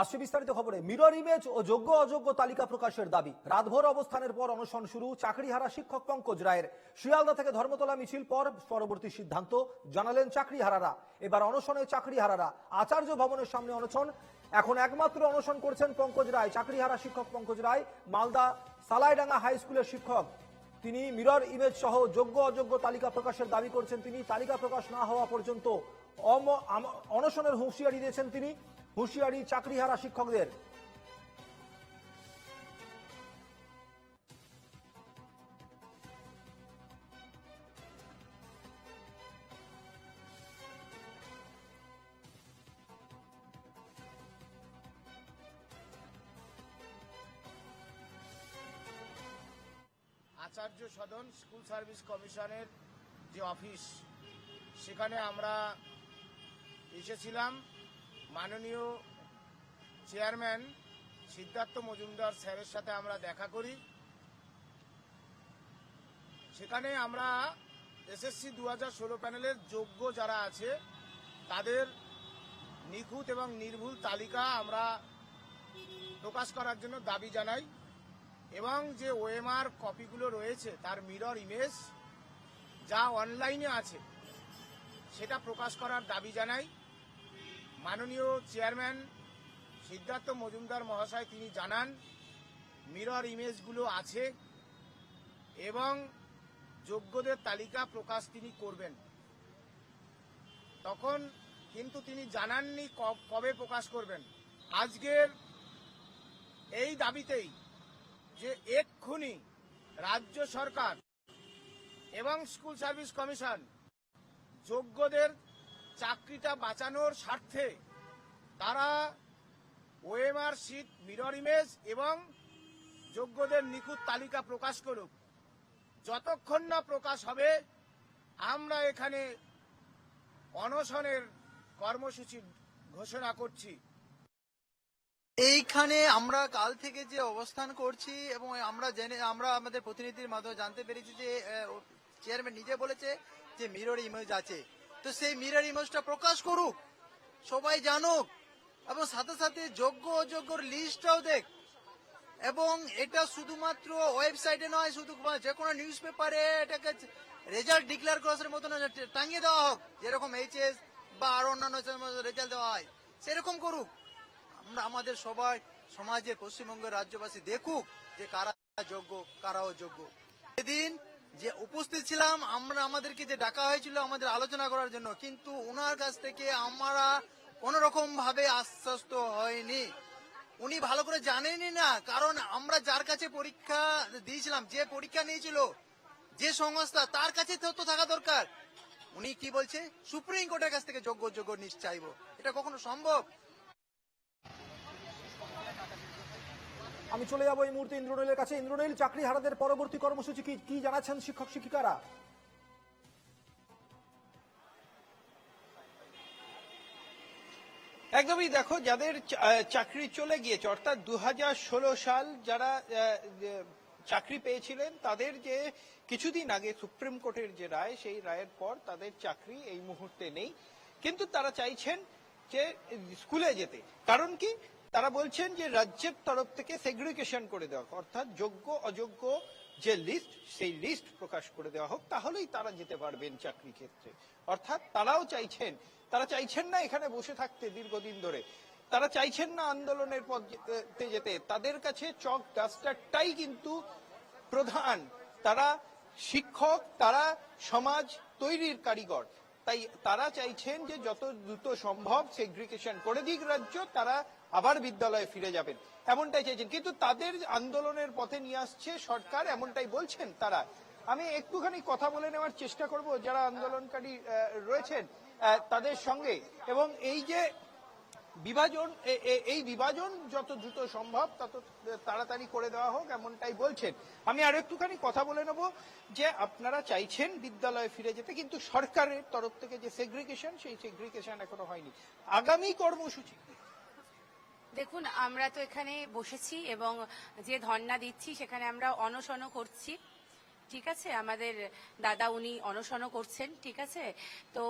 আসছে বিস্তারিত খবরে। মিরর ইমেজ ও যোগ্য অযোগ্য তালিকা প্রকাশের দাবি। রাতভর অবস্থানের পর অনশন শুরু চাকরিহারা শিক্ষক পঙ্কজ রায়ের। শিয়ালদা থেকে ধর্মতলা মিছিল পর পরবর্তী সিদ্ধান্ত জানালেন চাকরিহারারা। এবার অনশনে চাকরিহারারা। আচার্য ভবনের সামনে অনশন। এখন একমাত্র অনশন করছেন পঙ্কজ রায়। চাকরিহারা শিক্ষক পঙ্কজ রায় মালদা সালাইডাঙ্গা হাই স্কুলের শিক্ষক। তিনি মিরর ইমেজ সহ যোগ্য অযোগ্য তালিকা প্রকাশের দাবি করছেন। তিনি তালিকা প্রকাশ না হওয়া পর্যন্ত অনশনের হুঁশিয়ারি দিয়েছেন তিনি। হুঁশিয়ারি চাকরিহারা শিক্ষকদের। আচার্য সদন স্কুল সার্ভিস কমিশনের যে অফিস, সেখানে আমরা এসেছিলাম। মাননীয় চেয়ারম্যান সিদ্ধার্থ মজুমদার স্যারের সাথে আমরা দেখা করি। সেখানে আমরা এসএসসি 2016 প্যানেলের যোগ্য যারা আছে তাদের নিখুঁত এবং নির্ভুল তালিকা আমরা প্রকাশ করার জন্য দাবি জানাই এবং যে ওএমআর কপিগুলো রয়েছে তার মিরর ইমেজ যা অনলাইনে আছে সেটা প্রকাশ করার দাবি জানাই। মাননীয় চেয়ারম্যান সিদ্ধার্থ মজুমদার মহাশয় তিনি জানান মিরর ইমেজগুলো আছে এবং যোগ্যদের তালিকা প্রকাশ তিনি করবেন। তখন কিন্তু তিনি জানাননি কবে প্রকাশ করবেন। আজকের এই দাবিতেই যে এক্ষুনি রাজ্য সরকার এবং স্কুল সার্ভিস কমিশন যোগ্যদের চাকরিটা বাঁচানোর স্বার্থে তারা ওএমআর শিট, মিরর ইমেজ এবং যোগ্যদের নিখুঁত তালিকা প্রকাশ করুক। যতক্ষণ না প্রকাশ হবে আমরা এখানে অনশনের কর্মসূচি ঘোষণা করছি। এইখানে আমরা কাল থেকে যে অবস্থান করছি এবং আমরা আমাদের প্রতিনিধির মাধ্যমে জানতে পেরেছি যে চেয়ারম্যান নিজে বলেছে যে মিরর ইমেজ আছে, তো সেই মিরর ইমেজটা প্রকাশ করুক, সবাই জানুক এবং সাথে সাথে যোগ্য অযোগ্যর লিস্টটাও দেখ। এবং এটা শুধুমাত্র ওয়েবসাইটে নয়, শুধু যে কোনো নিউজ পেপারে এটাকে রেজাল্ট ডিক্লেয়ার করার মতন টাঙিয়ে দেওয়া হোক, যেরকম এইচএস বা আরো অন্যান্য রেজাল্ট দেওয়া হয় সেরকম করুক। আমরা আমাদের সবাই সমাজের পশ্চিমবঙ্গের রাজ্যবাসী দেখুক যে কারা যোগ্য কারা অযোগ্য। সেদিন যে উপস্থিত ছিলাম আমরা, আমাদেরকে যে ডাকা হয়েছিল আমাদের আলোচনা করার জন্য, কিন্তু ওনার কাছ থেকে আমরা কোন রকম ভাবে আশ্বস্ত হয়নি। উনি ভালো করে জানেনই না, কারণ আমরা যার কাছে পরীক্ষা দিয়েছিলাম, যে পরীক্ষা নিয়েছিল যে সংস্থা, তার কাছে তথ্য থাকা দরকার। উনি কি বলছে, সুপ্রিম কোর্টের কাছ থেকে যোগ্য যোগ্য লিস্ট চাইবো। এটা কখনো সম্ভব? আমি চলে যাবো এই মুহূর্তে ইন্দ্রনীলের কাছে। ইন্দ্রনীল, চাকরিহারাদের পরবর্তী কর্মসূচি কি জানাচ্ছেন শিক্ষক শিক্ষিকারা? একদমই, দেখো যাদের চাকরি চলে গিয়েছে, অর্থাৎ 2016 সাল যারা চাকরি পেয়েছিলেন তাদের যে কিছুদিন আগে সুপ্রিম কোর্টের যে রায়, সেই রায়ের পর তাদের চাকরি এই মুহূর্তে নেই, কিন্তু তারা চাইছেন যে স্কুলে যেতে। কারণ কি, তারা বলছেন যে রাজ্যের তরফ থেকে সেগ্রিগেশন করে দেওয়া, অর্থাৎ যোগ্য অযোগ্য যে লিস্ট, সেই লিস্ট প্রকাশ করে দেওয়া হোক, তাহলেই তারা যেতে পারবেন চাকরি ক্ষেত্রে। অর্থাৎ তারাও চাইছেন, তারা চাইছেন না এখানে বসে থাকতে দীর্ঘদিন ধরে, তারা চাইছেন না আন্দোলনের পথে যেতে। তাদের কাছে চক ডাস্টারটাই কিন্তু প্রধান। তারা শিক্ষক, তারা সমাজ তৈরির কারিগর। তাই তারা চাইছেন যে যত দ্রুত সম্ভব সেগ্রিগেশন করে দিক রাজ্য, তারা আবার বিদ্যালয়ে ফিরে যাবেন, এমনটাই চাইছেন। কিন্তু তাদের আন্দোলনের পথে নিয়ে আসছে সরকার, এমনটাই বলছেন তারা। আমি একটুখানি কথা বলে নেওয়ার চেষ্টা করব যারা আন্দোলনকারী রয়েছেন তাদের সঙ্গে। এবং এই যে বিভাজন, এই বিভাজন যত দ্রুত সম্ভব তত তাড়াতাড়ি করে দেওয়া হোক, এমনটাই বলছেন। আমি আর একটুখানি কথা বলে নেব যে আপনারা চাইছেন বিদ্যালয়ে ফিরে যেতে, কিন্তু সরকারের তরফ থেকে যে সেগ্রিগেশন, সেই সেগ্রিগেশন এখনো হয়নি। আগামী কর্মসূচি দেখুন, আমরা তো এখানে বসেছি এবং যে ধর্ণা দিচ্ছি সেখানে আমরা অনশনও করছি। ঠিক আছে, আমাদের দাদা উনি অনশনও করছেন। ঠিক আছে, তো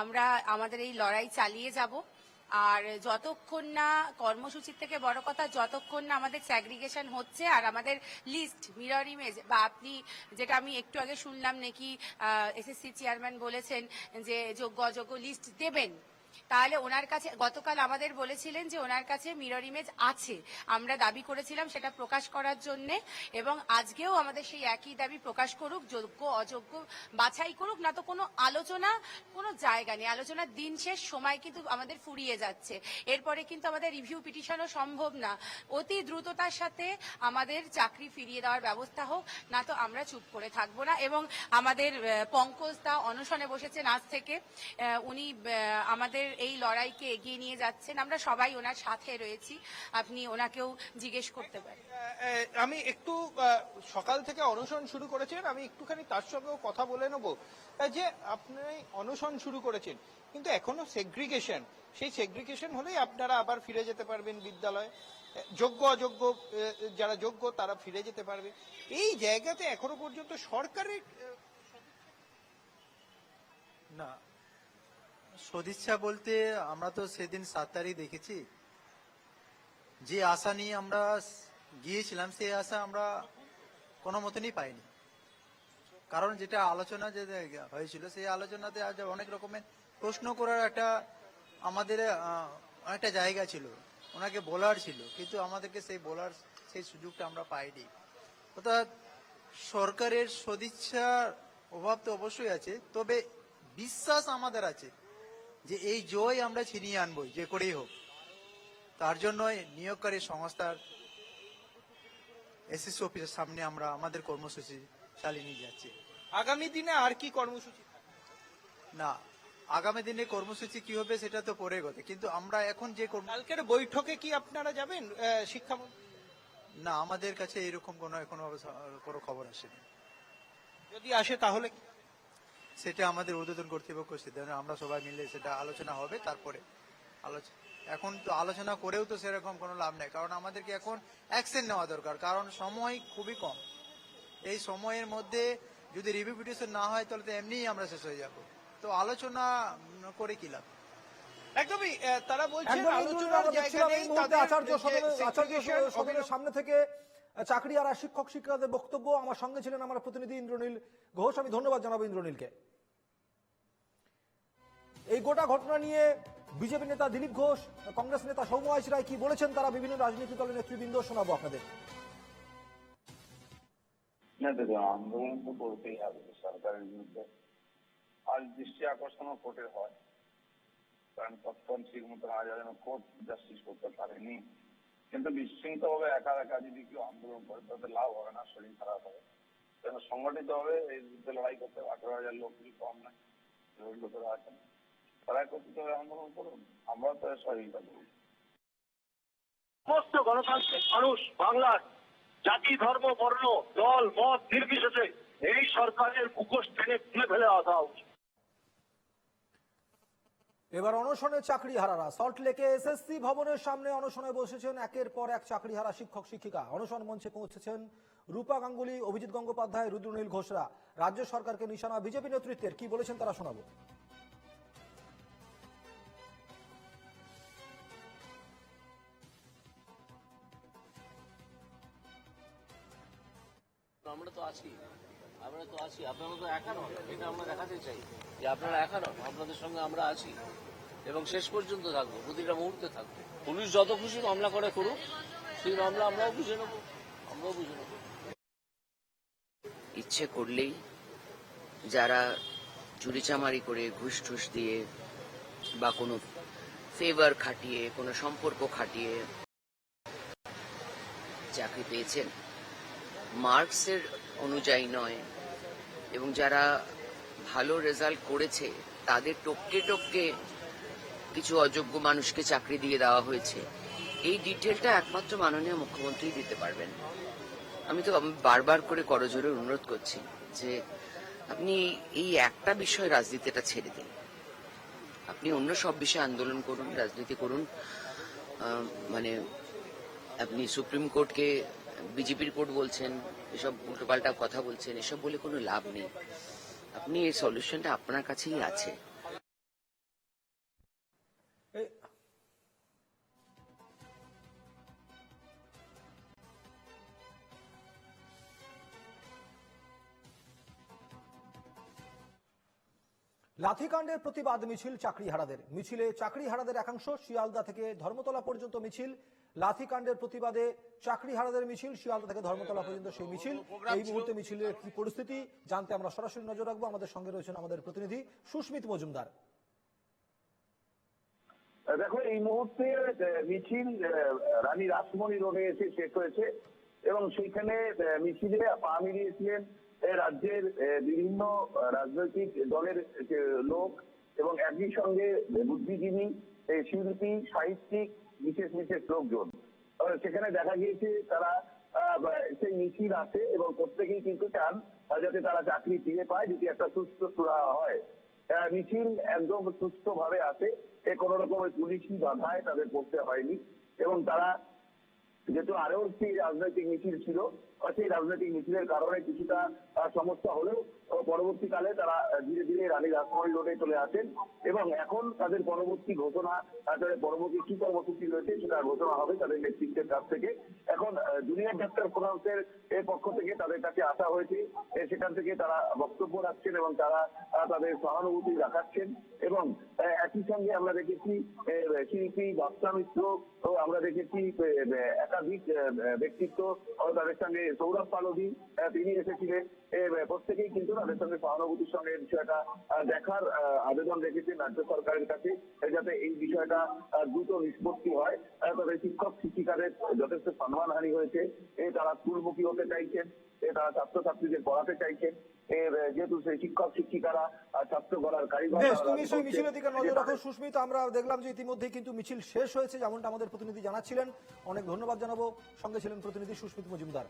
আমরা আমাদের এই লড়াই চালিয়ে যাব। আর যতক্ষণ না কর্মসূচির থেকে বড় কথা, যতক্ষণ না আমাদের স্যাগ্রিগেশন হচ্ছে আর আমাদের লিস্ট মিরর ইমেজ, বা আপনি যেটা আমি একটু আগে শুনলাম নাকি এসএসসি চেয়ারম্যান বলেছেন যে যোগ্য অযোগ্য লিস্ট দেবেন, তাহলে ওনার কাছে গতকাল আমাদের বলেছিলেন যে ওনার কাছে মিরর ইমেজ আছে, আমরা দাবি করেছিলাম সেটা প্রকাশ করার জন্য, এবং আজকেও আমাদের সেই একই দাবি প্রকাশ করুক, যোগ্য অযোগ্য বাছাই করুক, না তো কোনো আলোচনা কোনো জায়গা নেই, আলোচনার দিন শেষ, সময় কিন্তু আমাদের ফুরিয়ে যাচ্ছে, এরপরে কিন্তু আমাদের রিভিউ পিটিশনও সম্ভব না, অতি দ্রুততার সাথে আমাদের চাকরি ফিরিয়ে দেওয়ার ব্যবস্থা হোক, না তো আমরা চুপ করে থাকবো না। এবং আমাদের পঙ্কজ দা অনশনে বসেছেন আজ থেকে, উনি আমাদের এই লড়াইকে এগিয়ে নিয়ে যাচ্ছেন, আমরা সবাই ওনার সাথে রয়েছি, আপনি ওনাকেও জিজ্ঞেস করতে পারেন। আমি একটু সকাল থেকে অনশন শুরু করেছেন, আমি একটুখানি তার সঙ্গেও কথা বলে নেব যে আপনি অনশন শুরু করেছেন কিন্তু এখনো সেগ্রিগেশন, সেই সেগ্রিগেশন হলেই আপনারা আবার ফিরে যেতে পারবেন বিদ্যালয়ে, যোগ্য অযোগ্য যারা যোগ্য তারা ফিরে যেতে পারবে, এই জায়গাতে এখনো পর্যন্ত সরকারের না, সদিচ্ছা বলতে আমরা তো সেদিন 7 তারিখ দেখেছি, যে আশা নিয়ে আমরা গিয়েছিলাম সেই আশা আমরা কোনো মতনই পাইনি। কারণ যেটা আলোচনা যে হয়েছিল সেই আলোচনাতে আজ অনেক রকমের প্রশ্ন করার একটা আমাদের অনেকটা জায়গা ছিল, ওনাকে বলার ছিল, কিন্তু আমাদেরকে সেই বলার সেই সুযোগটা আমরা পাইনি। অর্থাৎ সরকারের সদিচ্ছার অভাব তো অবশ্যই আছে, তবে বিশ্বাস আমাদের আছে যে এই জয় আমরা ছিনিয়ে আনবো যে করেই হোক। তার জন্য নিয়োগকারী সংস্থার এসএসসি অফিসের সামনে আমরা আমাদের কর্মসূচি চালিয়ে নিয়ে যাচ্ছি। আগামী দিনে আর কি কর্মসূচি? না, আগামী দিনে কর্মসূচি কি হবে সেটা তো পরে কথা, কিন্তু আমরা এখন যে কালকের বৈঠকে কি আপনারা যাবেন শিক্ষামন্ত্রী? না, আমাদের কাছে এরকম এখনো কোনো খবর আসেনি। যদি আসে তাহলে সেটা আমাদের ঊর্ধ্বতন কর্তৃপক্ষ সিদ্ধান্ত, আমরা সবাই মিলে সেটা আলোচনা হবে, তারপরে এখন তো আলোচনা করেও তো সেরকম কোনো লাভ নেই, কারণ আমাদেরকে এখন অ্যাকশন নেওয়া দরকার, কারণ সময় খুবই কম। এই সময়ের মধ্যে যদি রিভিউ পিটিশন না হয় তাহলে তো এমনিই আমরা শেষ হয়ে যাব, তো আলোচনা করে কি লাভ? একদমই তারা বলছেন একদমই আলোচনার জায়গা নেই, এই মুহূর্তে তাদের আচার্য যে সদনের segregation সামনে থেকে চাকরি আর শিক্ষক শিক্ষিকাদের বক্তব্য। আমার সঙ্গে ছিলেন আমার প্রতিনিধি ইন্দ্রনীল ঘোষ, আমি ধন্যবাদ জানাবো ইন্দ্রনীলকে। এই গোটা ঘটনা নিয়ে বিজেপি নেতা দিলীপ ঘোষ, কংগ্রেস নেতা সৌম্য আইচ রায় কি বলেছেন তারা বিভিন্ন রাজনৈতিক দলের নেতৃবৃন্দ, শোনাবো আপনাদের। না দেখুন, আন্দোলন তো করতেই হবে সরকারের বিরুদ্ধে। আজ দৃষ্টি আকর্ষণও কোর্টের হয়, কারণ তৎক্ষণ ঠিক মতো না যেন কোর্ট জাস্টিস করতে পারেনি। কিন্তু বিশৃঙ্খল ভাবে একা একা যদি কেউ আন্দোলন করে তাতে লাভ হবে না, শরীর খারাপ হবে। যেন সংগঠিত হবে এই বিরুদ্ধে লড়াই করতে 18,000 লোক কিছু কম নয়, লোকেরা আছেন, তারা একত্রিত হয়ে আন্দোলন করুন, আমরা তো সহযোগিতা করুন। সমস্ত গণতান্ত্রিক মানুষ বাংলার জাতি ধর্ম বর্ণ দল মত নির্বিশেষে এই সরকারের মুখোশ টেনে তুলে ফেলে দেওয়া উচিত। এবার অনশনে চাকরিহারারা সল্টলেকে এসএসসি ভবনের সামনে অনশনে বসেছেন একের পর এক চাকরিহারা শিক্ষক শিক্ষিকা। অনশন মঞ্চে পৌঁছেছেন রূপা গাঙ্গুলি, অভিজিৎ গঙ্গোপাধ্যায়, রুদ্রনীল ঘোষরা। রাজ্য সরকারকে নিশানা বিজেপি নেতৃত্বের, কি বলেছেন তারা শোনাবো। আমরা তো আছি, আপনারা তো একা নন, এটা আমরা দেখাতে চাই যে আপনারা একা নন, আপনাদের সঙ্গে আমরা আছি এবং শেষ পর্যন্ত থাকবো, প্রতিটা মুহূর্তে থাকবো। পুলিশ যত খুশি মামলা করে করুক, সেই মামলা আমরাও বুঝে নেবো। ইচ্ছে করলেই যারা চুরিচামারি করে ঘুষ ঠুস দিয়ে বা কোনো ফেভার খাটিয়ে কোনো সম্পর্ক খাটিয়ে চাকরি পেয়েছেন, মার্কসের অনুযায়ী নয়, এবং যারা ভালো রেজাল্ট করেছে তাদের টপকে টপকে কিছু অযোগ্য মানুষকে চাকরি দিয়ে দেওয়া হয়েছে, এই ডিটেলটা একমাত্র মাননীয় মুখ্যমন্ত্রী দিতে পারবেন। আমি তো বারবার করে করজোরে অনুরোধ করছি যে আপনি এই একটা বিষয় রাজনীতিটা ছেড়ে দিন, আপনি অন্য সব বিষয়ে আন্দোলন করুন, রাজনীতি করুন। মানে আপনি সুপ্রিম কোর্টকে বিজেপির কোর্ট বলছেন, এসব উল্টোপাল্টা কথা বলছেন, এসব বলে কোনো লাভ নেই। আপনি এই সলিউশনটা আপনার কাছেই আছে। লাঠিকাণ্ডের প্রতিবাদ মিছিল চাকরিহারাদের। মিছিলে চাকরিহারাদের একাংশ। শিয়ালদা থেকে ধর্মতলা পর্যন্ত মিছিল। লাঠিকাণ্ডের প্রতিবাদে চাকরিহারাদের মিছিল, শিয়ালদা থেকে ধর্মতলা পর্যন্ত সেই মিছিল। এই মুহূর্তে মিছিলের কি পরিস্থিতি জানতে আমরা সরাসরি নজর রাখবো। আমাদের সঙ্গে রয়েছেন আমাদের প্রতিনিধি সুস্মিত মজুমদার। দেখো, এই মুহূর্তে মিছিল রানী রাসমণি রোডে এসে শেষ হয়েছে এবং সেইখানে মিছিলে পা মিলিয়েছিলেন রাজ্যের বিভিন্ন রাজনৈতিক দলের লোক এবং একই সঙ্গে বুদ্ধিজীবী, শিল্পী, সাহিত্যিক, বিশেষ বিশেষ লোকজন। সেখানে দেখা গিয়েছে তারা সেই মিছিল আছে এবং প্রত্যেকেই কিন্তু চান যাতে তারা চাকরি ফিরে পায়, যদি একটা সুস্থ সুরাহা হয়। মিছিল একদম সুস্থ ভাবে আছে, কোন রকমের পুলিশি বাধায় তাদের পড়তে হয়নি এবং তারা যেহেতু আরো একটি রাজনৈতিক মিছিল ছিল, সেই রাজনৈতিক মিছিলের কারণে কিছুটা সমস্যা হলেও পরবর্তীকালে তারা ধীরে ধীরে রানী রাসমণি রোডে চলে আসেন এবং এখন তাদের পরবর্তী ঘোষণা, তাদের পরবর্তী কি কর্মসূচি রয়েছে সেটা ঘোষণা হবে তাদের নেতৃত্বের কাছ থেকে। এখন জুনিয়র ডাক্তার ফোরামের পক্ষ থেকে তাদের কাছে আসা হয়েছে, সেখান থেকে তারা বক্তব্য রাখছেন এবং তারা তাদের সহানুভূতি দেখাচ্ছেন এবং একই সঙ্গে আমরা দেখেছি শিল্পী বাদশা মিত্র ও আমরা দেখেছি একাধিক ব্যক্তিত্ব তাদের সঙ্গে সৌরভ পালদি তিনি এসেছিলেন। প্রত্যেকেই কিন্তু তাদের সঙ্গে সহানুভূতির সঙ্গে বিষয়টা দেখার আবেদন রেখেছেন রাজ্য সরকারের কাছে, যাতে এই বিষয়টা দ্রুত নিষ্পত্তি হয়। তবে শিক্ষক শিক্ষিকাদের যথেষ্ট সম্মানহানি হয়েছে, তারা স্কুলমুখী হতে চাইছেন, তারা ছাত্রছাত্রীদের পড়াতে চাইছেন, যেহেতু সেই শিক্ষক শিক্ষিকারা ছাত্র গড়ার কারিগর। তুমি সেই মিছিলের দিকে নজর রাখো সুস্মিত। আমরা দেখলাম যে ইতিমধ্যে কিন্তু মিছিল শেষ হয়েছে, যেমনটা আমাদের প্রতিনিধি জানাচ্ছিলেন। অনেক ধন্যবাদ জানাবো। সঙ্গে ছিলেন প্রতিনিধি সুস্মিত মজুমদার।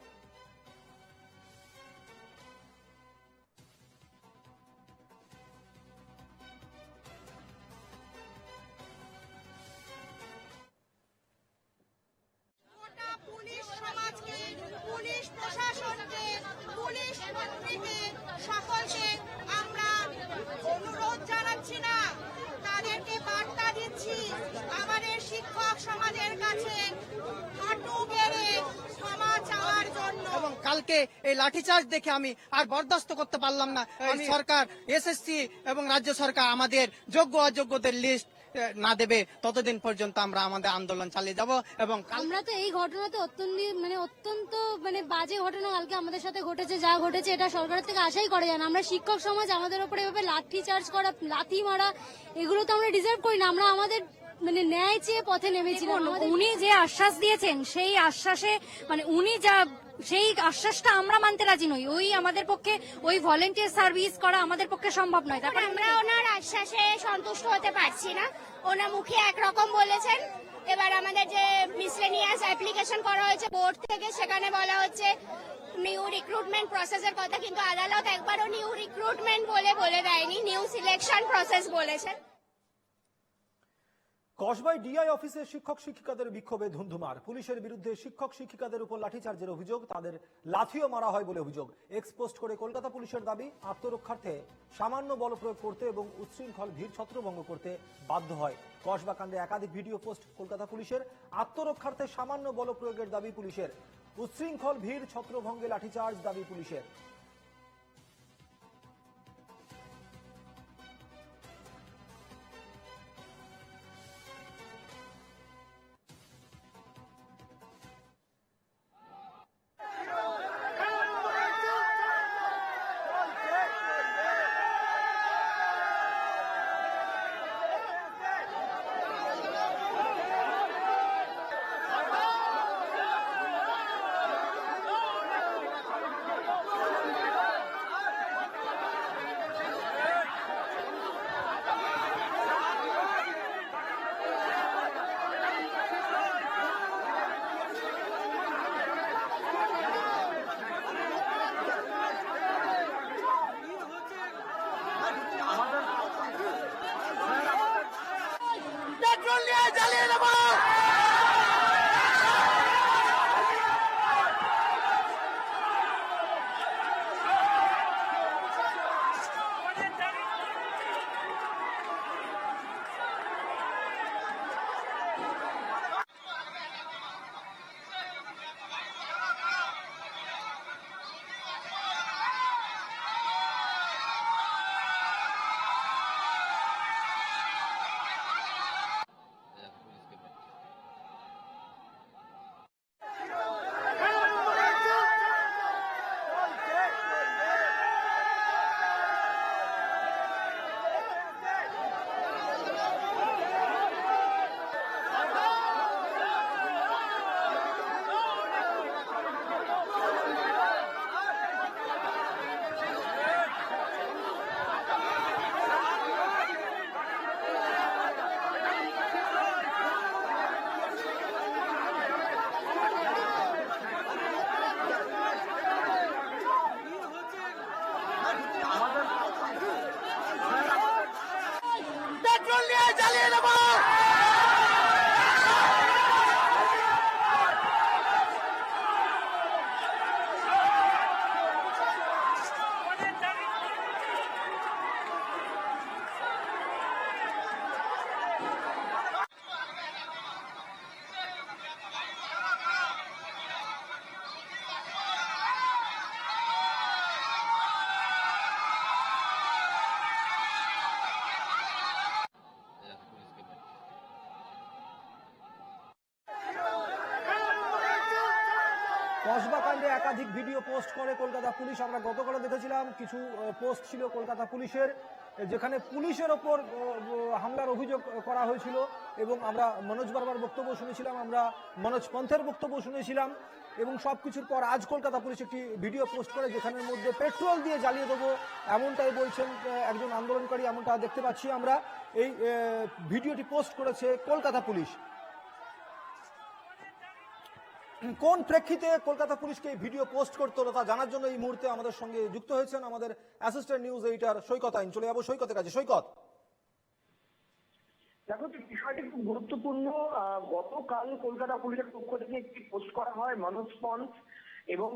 পুলিশ সমাজকে, পুলিশ প্রশাসনকে, পুলিশ মন্ত্রীকে, সকলকে আমরা অনুরোধ জানাচ্ছি না, তাদেরকে বার্তা দিচ্ছি আমাদের শিক্ষক সমাজের কাছে হাঁটু গেড়ে ক্ষমা চাওয়ার জন্য। এবং কালকে এই লাঠিচার্জ দেখে আমি আর বরদাস্ত করতে পারলাম না। আমি সরকার, এসএসসি এবং রাজ্য সরকার আমাদের যোগ্য অযোগ্যদের লিস্ট না দেবে ততদিন পর্যন্ত আমরা আমাদের আন্দোলন চালিয়ে যাব। এবং আমরা তো এই ঘটনাতে অত্যন্ত বাজে ঘটনা কালকে আমাদের সাথে ঘটেছে, যা ঘটেছে এটা সরকারের থেকে আশাই করা যায় না। আমরা শিক্ষক সমাজ, আমাদের উপরে এভাবে লাঠি চার্জ করা, লাথি মারা, এগুলো তো আমরা ডিজার্ভ করি না। আমরা আমাদের ন্যায় চেয়ে পথে নেমেছিলাম। উনি যে আশ্বাস দিয়েছেন সেই আশ্বাসে উনি যা সেই আশ্বাসটা আমরা মানতে রাজি নই। ওই আমাদের পক্ষে ওই ভলেন্টিয়ার সার্ভিস করা আমাদের পক্ষে সম্ভব নয়। তারপর আমরা ওনার আশ্বাসে সন্তুষ্ট হতে পারছি না। ওনার মুখে একরকম বলেছেন, এবার আমাদের যে মিসলেনিয়াস অ্যাপ্লিকেশন করা হয়েছে বোর্ড থেকে, সেখানে বলা হচ্ছে নিউ রিক্রুটমেন্ট প্রসেসের কথা, কিন্তু আদালত একবারও নিউ রিক্রুটমেন্ট বলে দেয়নি, নিউ সিলেকশন প্রসেস বলেছেন। কসবায় ডিআই অফিসে শিক্ষক শিক্ষিকাদের বিক্ষোভে ধুন্ধুমার। পুলিশের বিরুদ্ধে শিক্ষক শিক্ষিকাদের উপর লাঠিচার্জের অভিযোগ, তাদের লাথিও মারা হয় বলে অভিযোগ। এক্সপোস্ট করে কলকাতা পুলিশের দাবি, আত্মরক্ষার্থে সামান্য বল প্রয়োগ করতে এবং উচ্ছৃঙ্খল ভিড় ছত্রভঙ্গ করতে বাধ্য হয়। কসবা কাণ্ডে একাধিক ভিডিও পোস্ট কলকাতা পুলিশের। আত্মরক্ষার্থে সামান্য বল প্রয়োগের দাবি পুলিশের, উচ্ছৃঙ্খল ভিড় ছত্রভঙ্গে লাঠিচার্জ দাবি পুলিশের। কসবা কাণ্ডে একাধিক ভিডিও পোস্ট করে কলকাতা পুলিশ। আমরা গতকাল দেখেছিলাম কিছু পোস্ট ছিল কলকাতা পুলিশের, যেখানে পুলিশের ওপর হামলার অভিযোগ করা হয়েছিল, এবং আমরা মনোজ বার্মার বক্তব্য শুনেছিলাম, আমরা মনোজ পন্থের বক্তব্য শুনেছিলাম, এবং সবকিছুর পর আজ কলকাতা পুলিশ একটি ভিডিও পোস্ট করে যেখানের মধ্যে পেট্রোল দিয়ে জ্বালিয়ে দেবো এমনটাই বলছেন একজন আন্দোলনকারী, এমনটা দেখতে পাচ্ছি আমরা। এই ভিডিওটি পোস্ট করেছে কলকাতা পুলিশ। কোন প্রেক্ষিতে কলকাতা পুলিশকে এই ভিডিও পোস্ট করতে হলো তা জানার জন্য এই মুহূর্তে আমাদের সঙ্গে যুক্ত হয়েছেন আমাদের অ্যাসিস্ট্যান্ট নিউজ এডিটর সৈকত আইন। চলে যাবো সৈকতের কাছে। সৈকত, দেখো, বিষয়টি খুব গুরুত্বপূর্ণ। গতকাল কলকাতা পুলিশের পক্ষ থেকে একটি পোস্ট করা হয়। মনোজ পন্থ এবং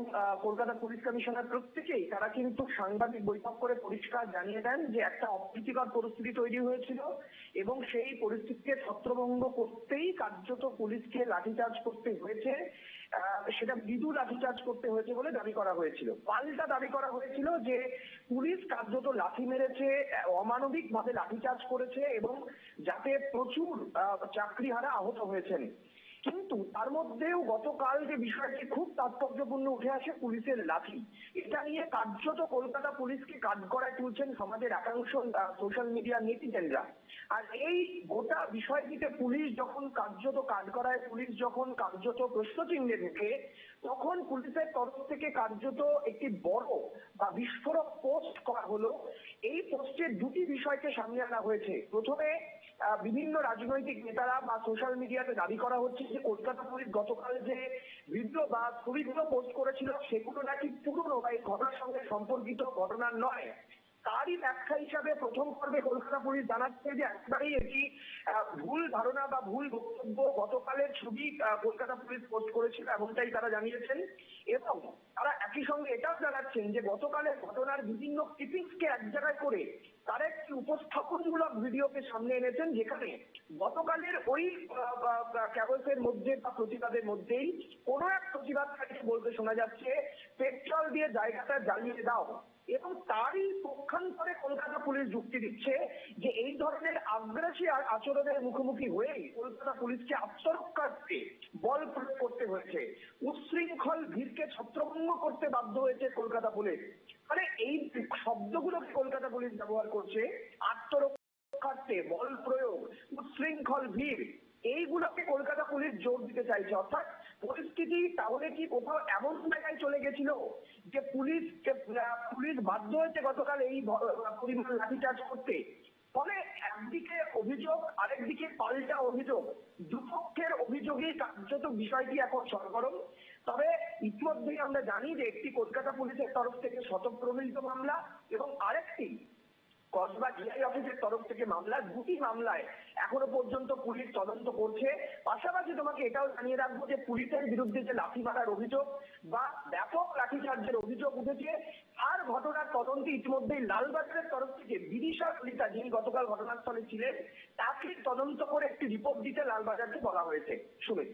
কলকাতা পুলিশ কমিশনার প্রত্যেকেই তারা কিন্তু সাংবাদিক বৈঠক করে পরিষ্কার জানিয়ে দেন যে একটা অপ্রীতিকর পরিস্থিতি তৈরি হয়েছিল এবং সেই পরিস্থিতিকে ছত্রভঙ্গ করতেই কার্যত পুলিশকে লাঠিচার্জ করতে হয়েছে। সেটা মৃদু লাঠিচার্জ করতে হয়েছে বলে দাবি করা হয়েছিল। পাল্টা দাবি করা হয়েছিল যে পুলিশ কার্যত লাঠি মেরেছে, অমানবিক ভাবে লাঠিচার্জ করেছে এবং যাতে প্রচুর চাকরিহারা আহত হয়েছেন। কিন্তু তার মধ্যেও গতকাল যে বিষয়টি খুব তাৎপর্যপূর্ণ উঠে আসে, পুলিশের লাঠি, এটা নিয়ে কার্যত কলকাতা পুলিশকে কাঠগড়ায় তুলছেন সমাজের একাংশ সোশ্যাল মিডিয়া নেটিজেনরা। আর এই গোটা বিষয়টিতে পুলিশ যখন কাঠগড়ায় পুলিশ যখন কার্যত প্রশ্নচিহ্নে ঢুকে, তখন পুলিশের তরফ থেকে কার্যত একটি বড় বা বিস্ফোরক পোস্ট করা হলো। এই পোস্টের দুটি বিষয়কে সামনে আনা হয়েছে। প্রথমে বিভিন্ন রাজনৈতিক নেতারা বা সোশ্যাল মিডিয়াতে দাবি করা হচ্ছে যে কলকাতা পুলিশ গতকাল যে ভিডিও বা ছবিগুলো পোস্ট করেছিল সেগুলো নাকি পুরনো বা এই ঘটনার সঙ্গে সম্পর্কিত ঘটনা নয়। তারই ব্যাখ্যা হিসাবে প্রথম পর্বে কলকাতা পুলিশ জানাচ্ছে যে একেবারেই এটি ভুল ধারণা বা ভুল বক্তব্য, গতকালের ছবি কলকাতা পুলিশ পোস্ট করেছিল এমনটাই তারা জানিয়েছেন। এবং তারা একই সঙ্গে এটাও জানাচ্ছেন যে গতকালের ঘটনার বিভিন্ন ক্লিপিংসকে এক জায়গায় করে তারা একটি উপস্থাপনমূলক ভিডিওকে সামনে এনেছেন, যেখানে গতকালের ওই ক্যাবসের মধ্যে বা প্রতিবাদের মধ্যেই কোনো এক প্রতিবাদকারীকে বলতে শোনা যাচ্ছে পেট্রোল দিয়ে জায়গাটা জ্বালিয়ে দাও। এবং তারই পক্ষান্তরে কলকাতা পুলিশ যুক্তি দিচ্ছে যে এই ধরনের আগ্রাসী আচরণের মুখোমুখি হয়েই কলকাতা পুলিশকে আত্মরক্ষার্থে বল প্রয়োগ করতে হয়েছে, উচ্ছৃঙ্খল ভিড়কে ছত্রভঙ্গ করতে বাধ্য হয়েছে কলকাতা পুলিশ। মানে এই শব্দগুলোকে কলকাতা পুলিশ ব্যবহার করছে, আত্মরক্ষার্থে বল প্রয়োগ, উচ্ছৃঙ্খল ভিড়, এইগুলোকে কলকাতা পুলিশ জোর দিতে চাইছে। অর্থাৎ পরিস্থিতি তাহলে কি কোথাও এমন জায়গায় চলে গেছিল যে পুলিশ বাধ্য হয়েছে গতকাল এই পরিমাণ লাঠিচার্জ করতে। ফলে একদিকে অভিযোগ, আরেকদিকে পাল্টা অভিযোগ, দুপক্ষের অভিযোগেই কার্যত বিষয়টি এখন সরগরম। তবে ইতিমধ্যেই আমরা জানি যে একটি কলকাতা পুলিশের তরফ থেকে স্বতঃপ্রণীত মামলা এবং আরেকটি কসবা ডিআই অফিসের তরফ থেকে মামলা, দুটি মামলায় এখনো পর্যন্ত পুলিশ তদন্ত করছে। পাশাপাশি তোমাকে এটাও জানিয়ে রাখবো যে পুলিশের বিরুদ্ধে যে লাঠি মারার অভিযোগ বা ব্যাপক লাঠিচার্জের অভিযোগ উঠেছে, আর ঘটনার তদন্তে ইতিমধ্যেই লালবাজারের তরফ থেকে বিদিশা কলিতা, যিনি গতকাল ঘটনাস্থলে ছিলেন, তাকে তদন্ত করে একটি রিপোর্ট দিতে লালবাজারকে বলা হয়েছে। শুনে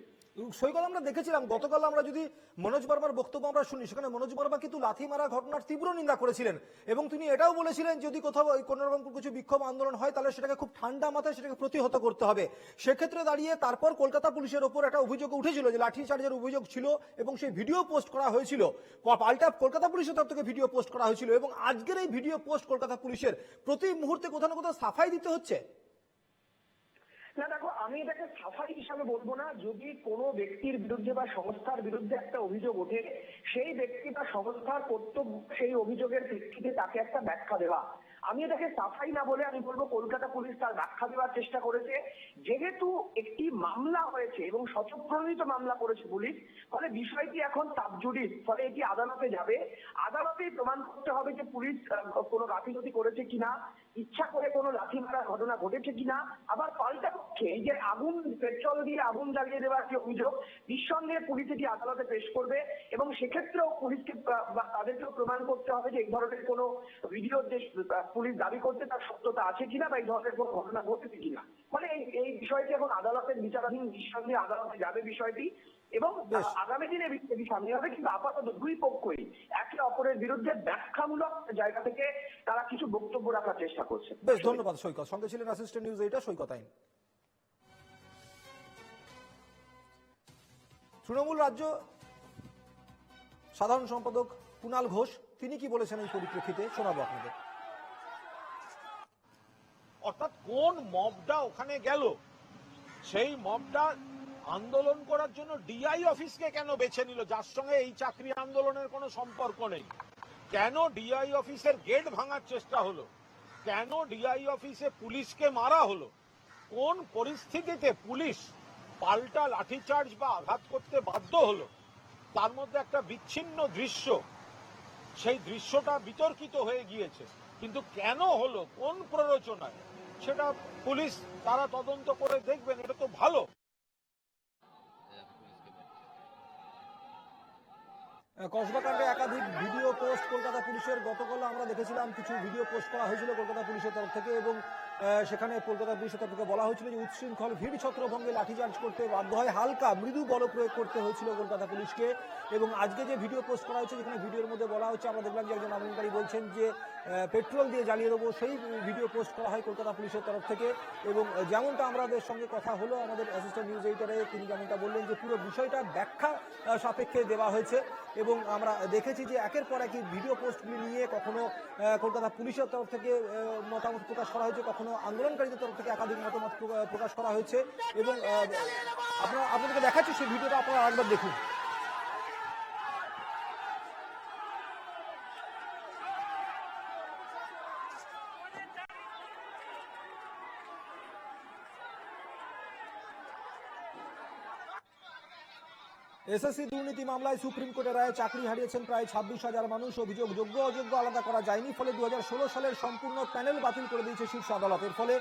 সৈকত, আমরা দেখেছিলাম গতকাল, আমরা যদি মনোজ বার্মার বক্তব্য আমরা শুনি, সেখানে মনোজ বার্মা কিন্তু লাথি মারা ঘটনার তীব্র নিন্দা করেছিলেন এবং তিনি এটাও বলেছিলেন যদি কোথাও কোনো রকম কিছু বিক্ষোভ আন্দোলন হয় তাহলে সেটাকে খুব ঠান্ডা মাথায় সেটাকে প্রতিহত করতে হবে। সেক্ষেত্রে দাঁড়িয়ে তারপর কলকাতা পুলিশের ওপর একটা অভিযোগ উঠেছিল যে লাঠি চার্জের অভিযোগ ছিল এবং সেই ভিডিও পোস্ট করা হয়েছিল, পাল্টা কলকাতা পুলিশের তরফ থেকে ভিডিও পোস্ট করা হয়েছিল। এবং আজকের এই ভিডিও পোস্ট কলকাতা পুলিশের প্রতি মুহূর্তে কোথাও না কোথাও সাফাই দিতে হচ্ছে। না দেখো, আমি এটাকে সাফাই হিসাবে বলবো না। যদি কোনো ব্যক্তির বিরুদ্ধে বা সংস্থার বিরুদ্ধে একটা অভিযোগ ওঠে, সেই ব্যক্তি বা সংস্থার কর্তব্য সেই অভিযোগের ভিত্তিতে তাকে একটা ব্যাখ্যা দেওয়া। আমি এটাকে সাফাই না বলে আমি বলবো কলকাতা পুলিশ তার ব্যাখ্যা দেওয়ার চেষ্টা করেছে। যেহেতু একটি মামলা হয়েছে এবং স্বতঃপ্রণীত মামলা করেছে পুলিশ, ফলে বিষয়টি এখন সাবজুডিস, ফলে এটি আদালতে যাবে। আদালতেই প্রমাণ করতে হবে যে পুলিশ কোনো গাফিলতি করেছে কিনা, ইচ্ছা করে কোনো লাঠি মারার ঘটনা ঘটেছে কিনা। আবার পাল্টা পক্ষে এই যে আগুন, পেট্রোল দিয়ে আগুন জ্বালিয়ে দেওয়ার যে অভিযোগ, নিঃসন্দেহে পুলিশ এটি আদালতে পেশ করবে এবং সেক্ষেত্রেও পুলিশকে তাদেরকেও প্রমাণ করতে হবে যে এই ধরনের কোনো ভিডিও যে পুলিশ দাবি করছে তার সত্যতা আছে কিনা বা এই ধরনের কোনো ঘটনা ঘটেছে কিনা। মানে এই বিষয়টি এখন আদালতের বিচারাধীন, নিঃসন্দেহে আদালতে যাবে বিষয়টি এবং আগামী দিনে এটি সামনে হবে। কিন্তু আপাতত দুই পক্ষই একে অপরের বিরুদ্ধে ব্যাখ্যামূলক জায়গা থেকে তারা কিছু বক্তব্য রাখার চেষ্টা করছে। বেশ, ধন্যবাদ সৈকত। সঙ্গে ছিলেন অ্যাসিস্ট্যান্ট নিউজ এডিটর সৈকত আইন। তৃণমূল রাজ্য সাধারণ সম্পাদক কুণাল ঘোষ, তিনি কি বলেছেন এই পরিপ্রেক্ষিতে শোনাবো আপনাদের। অর্থাৎ কোন মবটা ওখানে গেল, সেই মবটা আন্দোলন করার জন্য ডিআই অফিসকে কেন বেছে নিল, যার সঙ্গে এই চাকরি আন্দোলনের কোনো সম্পর্ক নেই? কেন ডিআই অফিসের গেট ভাঙার চেষ্টা হলো? কেন ডিআই অফিসে পুলিশকে মারা হলো? কোন পরিস্থিতিতে পুলিশ পাল্টা লাঠিচার্জ বা আঘাত করতে বাধ্য হলো? তার মধ্যে একটা বিচ্ছিন্ন দৃশ্য, সেই দৃশ্যটা বিতর্কিত হয়ে গিয়েছে। কিন্তু কেন হলো, কোন প্ররোচনায়, সেটা পুলিশ তারা তদন্ত করে দেখবেন, এটা তো ভালো। কসবাকাণ্ডে একাধিক ভিডিও পোস্ট কলকাতা পুলিশের। গতকাল আমরা দেখেছিলাম কিছু ভিডিও পোস্ট করা হয়েছিল কলকাতা পুলিশের তরফ থেকে, এবং সেখানে কলকাতা পুলিশের তরফ থেকে বলা হয়েছিল যে উচ্ছৃঙ্খল ভিড় ছত্রভঙ্গে লাঠিচার্জ করতে বাধ্য হয়, হালকা মৃদু বল প্রয়োগ করতে হয়েছিল কলকাতা পুলিশকে। এবং আজকে যে ভিডিও পোস্ট করা হয়েছে, যেখানে ভিডিওর মধ্যে বলা হচ্ছে, আমরা দেখলাম যে একজন আন্দোলনকারী বলছেন যে পেট্রোল দিয়ে জ্বালিয়ে দেবো, সেই ভিডিও পোস্ট করা হয় কলকাতা পুলিশের তরফ থেকে। এবং যেমনটা আমাদের সঙ্গে কথা হলো আমাদের অ্যাসিস্ট্যান্ট নিউজ এডিটরে, তিনি যেমনটা বললেন যে পুরো বিষয়টা ব্যাখ্যা সাপেক্ষে দেওয়া হয়েছে। এবং আমরা দেখেছি যে একের পর এক ভিডিও পোস্টগুলি নিয়ে কখনো কলকাতা পুলিশের তরফ থেকে মতামত প্রকাশ করা হয়েছে, কখনো আন্দোলনকারীদের তরফ থেকে একাধিক মতামত প্রকাশ করা হয়েছে। এবং আপনাদেরকে দেখাচ্ছি সেই ভিডিওটা, আপনারা আরেকবার দেখুন। এসএসসি দুর্নীতি মামলায় সুপ্রিম কোর্টের রায়ে চাকরি হারিয়েছেন প্রায় 26,000 মানুষ। অভিযোগ, যোগ্য অযোগ্য আলাদা করা যায়নি, ফলে 2016 সালের সম্পূর্ণ প্যানেল বাতিল করে দিয়েছে শীর্ষ আদালত। এর ফলে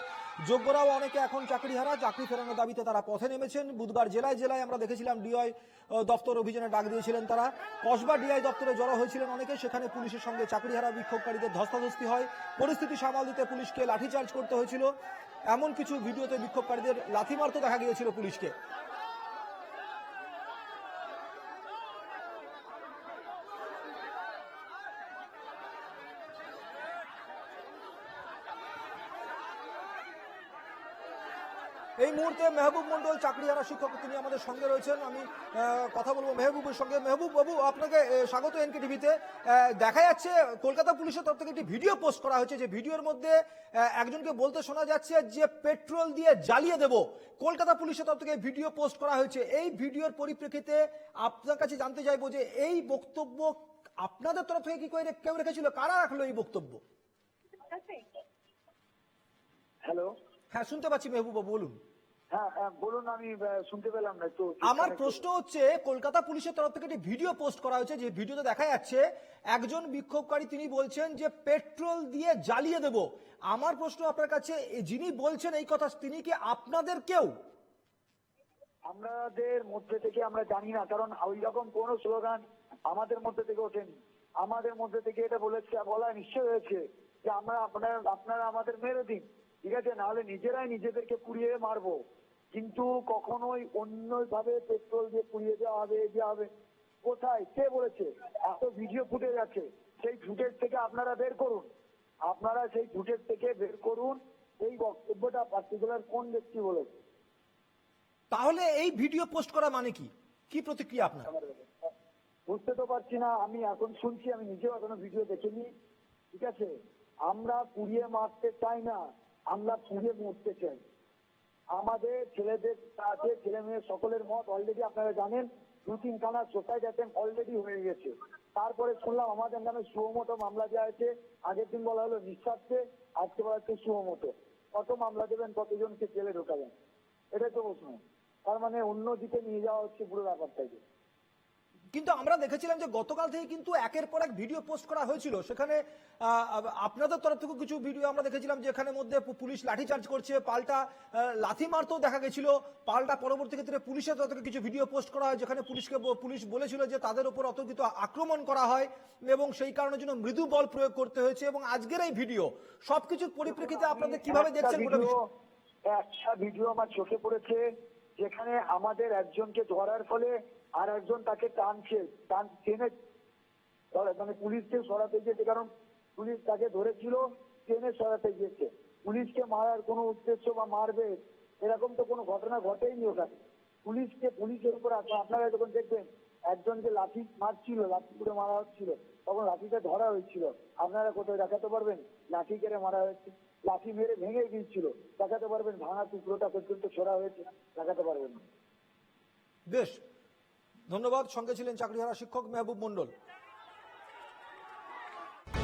যোগ্যরাও অনেকে এখন চাকরিহারা। চাকরি ফেরানোর দাবিতে তারা পথে নেমেছেন। বুধবার জেলায় জেলায় আমরা দেখেছিলাম ডিআই দপ্তর অভিযানে ডাক দিয়েছিলেন তারা। কসবা ডিআই দপ্তরে জড়ো হয়েছিলেন অনেকে, সেখানে পুলিশের সঙ্গে চাকরিহারা বিক্ষোভকারীদের ধস্তাধস্তি হয়। পরিস্থিতি সামাল দিতে পুলিশকে লাঠিচার্জ করতে হয়েছিল। এমন কিছু ভিডিওতে বিক্ষোভকারীদের লাথি মারতে দেখা গিয়েছিল পুলিশকে। এই মুহূর্তে মেহবুব মন্ডল, চাকরিহারা শিক্ষক, তিনি আমাদের সঙ্গে রয়েছেন। আমি কথা বলবো মেহবুবের সঙ্গে। মেহবুব বাবু, আপনাকে স্বাগত এনকে টিভিতে। দেখা যাচ্ছে কলকাতা পুলিশের তরফ থেকে একটি ভিডিও পোস্ট করা হয়েছে, যে ভিডিওর মধ্যে একজনকে বলতে শোনা যাচ্ছে যে পেট্রোল দিয়ে জ্বালিয়ে দেব। কলকাতা পুলিশের তরফ থেকে ভিডিও পোস্ট করা হয়েছে। এই ভিডিওর পরিপ্রেক্ষিতে আপনার কাছে জানতে চাইবো যে এই বক্তব্য আপনাদের তরফ থেকে কি করে কেউ রেখেছিল, কারা রাখলো এই বক্তব্য? হ্যালো, হ্যাঁ শুনতে পাচ্ছি মেহবুব বাবু, বলুন। হ্যাঁ বলুন, আমি শুনতে পেলাম না তো। আমার প্রশ্ন হচ্ছে, কলকাতা পুলিশের তরফ থেকে একটি ভিডিও পোস্ট করা হয়েছে, যে ভিডিওতে দেখা যাচ্ছে একজন বিক্ষোভকারী তিনি বলছেন যে পেট্রোল দিয়ে জ্বালিয়ে দেব। আমার প্রশ্ন আপনার কাছে, যিনি বলছেন এই কথা, তিনি কি আপনাদের কেউ? আমাদের মধ্যে থেকে আমরা জানি না, কারণ ওই রকম কোন স্লোগান আমাদের মধ্যে থেকে ওঠেনি। আমাদের মধ্যে থেকে এটা বলা নিশ্চয় হয়েছে যে আপনারা আমাদের মেরে দিন, ঠিক আছে, নাহলে নিজেরাই নিজেদেরকে পুড়িয়ে মারবো। কিন্তু কখনোই অন্য ভাবে পেট্রোল দিয়ে পুড়িয়ে দেওয়া হবে, কোথায়, কে বলেছে? এত ভিডিও ফুটেজ আছে, সেই ফুটেজ থেকে আপনারা বের করুন, এই বক্তব্যটা পার্টিকুলার কোন ব্যক্তি বলেছে। তাহলে এই ভিডিও পোস্ট করা মানে কি, কি প্রতিক্রিয়া আপনার? বুঝতে তো পারছি না, আমি এখন শুনছি, আমি নিজেও এখনো ভিডিও দেখিনি, ঠিক আছে। আমরা পুড়িয়ে মারতে চাই না, আমরা পুড়িয়ে মরতে চাই। আমাদের ছেলেদের কাছে, ছেলে মেয়ে সকলের মত অলরেডি আপনারা জানেন, 2-3 খানা সোসাইটি অ্যাটেম্প অলরেডি হয়ে গেছে। তারপরে শুনলাম আমাদের নামে সুমোটো মামলা দেওয়া হয়েছে। আগের দিন বলা হলো নিঃস্বার্থে, আজকে বলা হচ্ছে সুমোটো। কত মামলা দেবেন, কতজনকে জেলে ঢোকাবেন, এটাই তো প্রশ্ন। তার মানে অন্যদিকে নিয়ে যাওয়া হচ্ছে পুরো ব্যাপারটাকে। কিন্তু আমরা দেখেছিলাম যে গতকাল থেকে কিন্তু একের পর এক ভিডিও পোস্ট করা হয়েছিল, সেখানে আপনাদের তরফ থেকে কিছু ভিডিও আমরা দেখেছিলাম যেখানে মধ্যে পুলিশ লাঠিচার্জ করছে, পাল্টা লাথি মারতেও দেখা গেছিল। পাল্টা পরবর্তী ক্ষেত্রে পুলিশের তরফ থেকে কিছু ভিডিও পোস্ট করা হয়, যেখানে পুলিশ বলেছিল যে তাদের উপর অতর্কিত আক্রমণ করা হয় এবং সেই কারণের জন্য মৃদু বল প্রয়োগ করতে হয়েছে। এবং আজকের এই ভিডিও সবকিছুর পরিপ্রেক্ষিতে আপনাদের কিভাবে দেখছেন? একটা ভিডিও আমার চোখে পড়েছে, যেখানে আমাদের একজনকে ধরার ফলে আর একজন তাকে টেনে মানে পুলিশকে সরাতে গিয়েছে, কারণ পুলিশ তাকে ধরেছিল, টেনে সরাতে গিয়েছে। পুলিশকে মারার কোনো উদ্দেশ্য বা মারবে এরকম তো কোনো ঘটনা ঘটেইনি ওখানে। পুলিশের উপর আপনারা যখন দেখবেন একজনকে লাঠি মারছিল, লাঠি করে মারা হচ্ছিল, তখন লাঠিটা ধরা হয়েছিল। আপনারা কোথায় দেখাতে পারবেন লাঠি কেড়ে মারা হয়েছে? লাঠি মেরে ভেঙে গিয়েছিল, দেখাতে পারবেন? ভাঙা টুকরোটা পর্যন্ত ছড়া হয়েছে, দেখাতে পারবেন না। বেশ, ধন্যবাদ। সঙ্গে ছিলেন চাকরিহারা শিক্ষক মেহবুব মন্ডল।